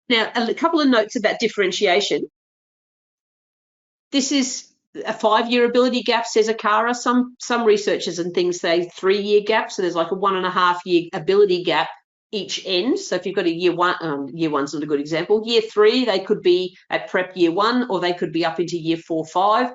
Now, a couple of notes about differentiation. This is a 5-year ability gap, says ACARA. Some researchers and things say 3-year gap, so there's like a 1.5-year ability gap each end. So if you've got a year one's not a good example. Year 3, they could be at prep year 1, or they could be up into year 4, 5.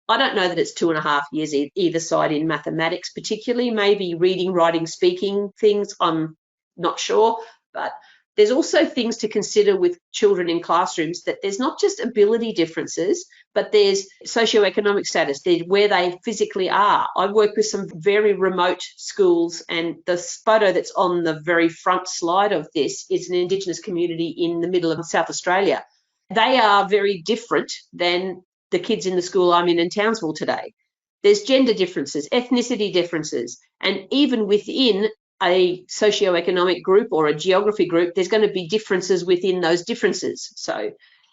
I don't know that it's 2.5 years either side in mathematics, particularly. Maybe reading, writing, speaking things, I'm not sure. But there's also things to consider with children in classrooms, that there's not just ability differences, but there's socioeconomic status, where they physically are. I work with some very remote schools, and the photo that's on the very front slide of this is an Indigenous community in the middle of South Australia. They are very different than the kids in the school I'm in Townsville today. There's gender differences, ethnicity differences, and even within a socioeconomic group or a geography group, there's going to be differences within those differences. So,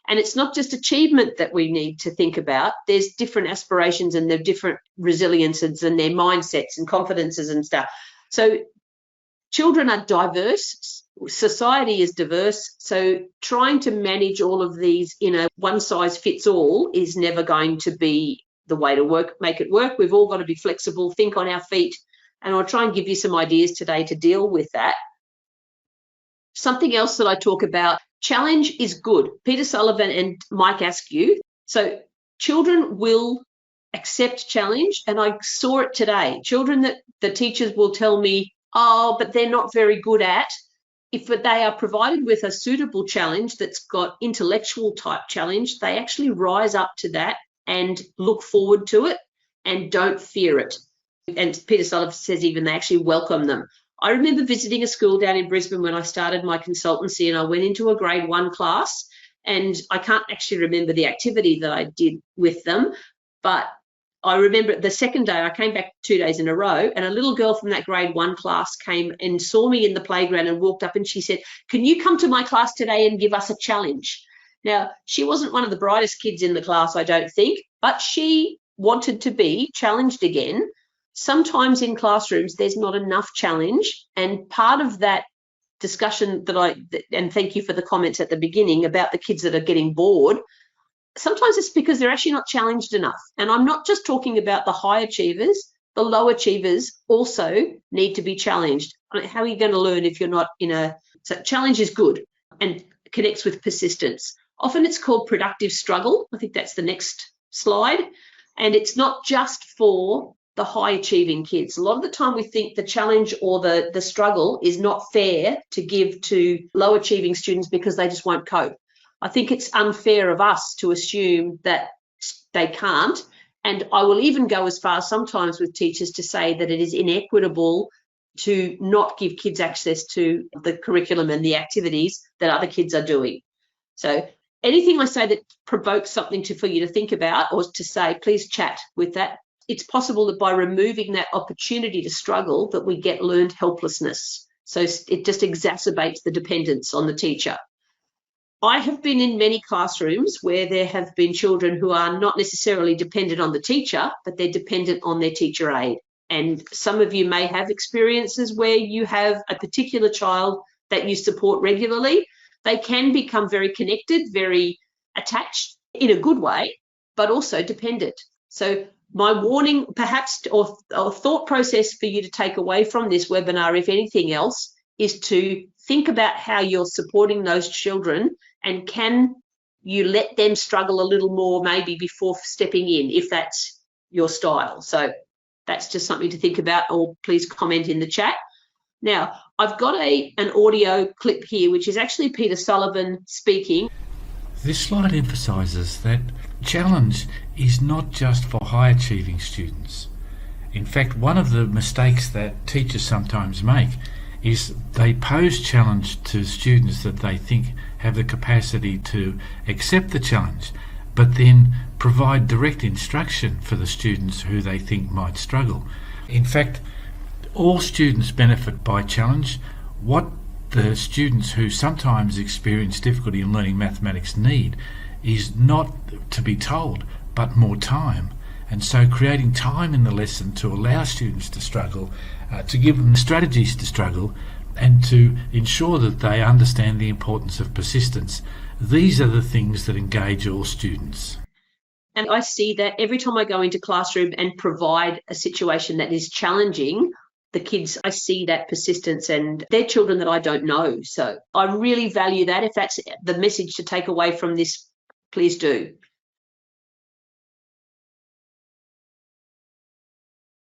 and it's not just achievement that we need to think about. There's different aspirations and their different resiliences and their mindsets and confidences and stuff. So children are diverse. Society is diverse. So trying to manage all of these in a one-size-fits-all is never going to be the way to make it work. We've all got to be flexible, think on our feet, and I'll try and give you some ideas today to deal with that. Something else that I talk about, challenge is good. Peter Sullivan and Mike Askew. So children will accept challenge, and I saw it today. Children that the teachers will tell me, oh, but they're not very good at. If they are provided with a suitable challenge that's got intellectual type challenge, they actually rise up to that and look forward to it and don't fear it. And Peter Sullivan says even they actually welcome them. I remember visiting a school down in Brisbane when I started my consultancy, and I went into a grade 1 class, and I can't actually remember the activity that I did with them, but I remember the second day I came back 2 days in a row, and a little girl from that grade 1 class came and saw me in the playground and walked up and she said, "Can you come to my class today and give us a challenge?" Now, she wasn't one of the brightest kids in the class, I don't think, but she wanted to be challenged again. Sometimes in classrooms, there's not enough challenge, and part of that discussion and thank you for the comments at the beginning about the kids that are getting bored, sometimes it's because they're actually not challenged enough. And I'm not just talking about the high achievers, the low achievers also need to be challenged. How are you going to learn if you're not so challenge is good and connects with persistence. Often it's called productive struggle. I think that's the next slide. And it's not just for the high achieving kids. A lot of the time we think the challenge or the struggle is not fair to give to low achieving students because they just won't cope. I think it's unfair of us to assume that they can't. And I will even go as far sometimes with teachers to say that it is inequitable to not give kids access to the curriculum and the activities that other kids are doing. So anything I say that provokes something for you to think about or to say, please chat with that. It's possible that by removing that opportunity to struggle that we get learned helplessness. So it just exacerbates the dependence on the teacher. I have been in many classrooms where there have been children who are not necessarily dependent on the teacher, but they're dependent on their teacher aide. And some of you may have experiences where you have a particular child that you support regularly. They can become very connected, very attached in a good way, but also dependent. So my warning, perhaps, or thought process for you to take away from this webinar, if anything else, is to think about how you're supporting those children, and can you let them struggle a little more maybe before stepping in, if that's your style. So that's just something to think about, or please comment in the chat. Now, I've got an audio clip here, which is actually Peter Sullivan speaking. This slide emphasises that challenge is not just for high-achieving students. In fact, one of the mistakes that teachers sometimes make is they pose challenge to students that they think have the capacity to accept the challenge, but then provide direct instruction for the students who they think might struggle. In fact, all students benefit by challenge. What the students who sometimes experience difficulty in learning mathematics need is not to be told, but more time. And so creating time in the lesson to allow students to struggle, to give them strategies to struggle, and to ensure that they understand the importance of persistence. These are the things that engage all students. And I see that every time I go into classroom and provide a situation that is challenging, the kids, I see that persistence, and they're children that I don't know. So I really value that. If that's the message to take away from this, please do.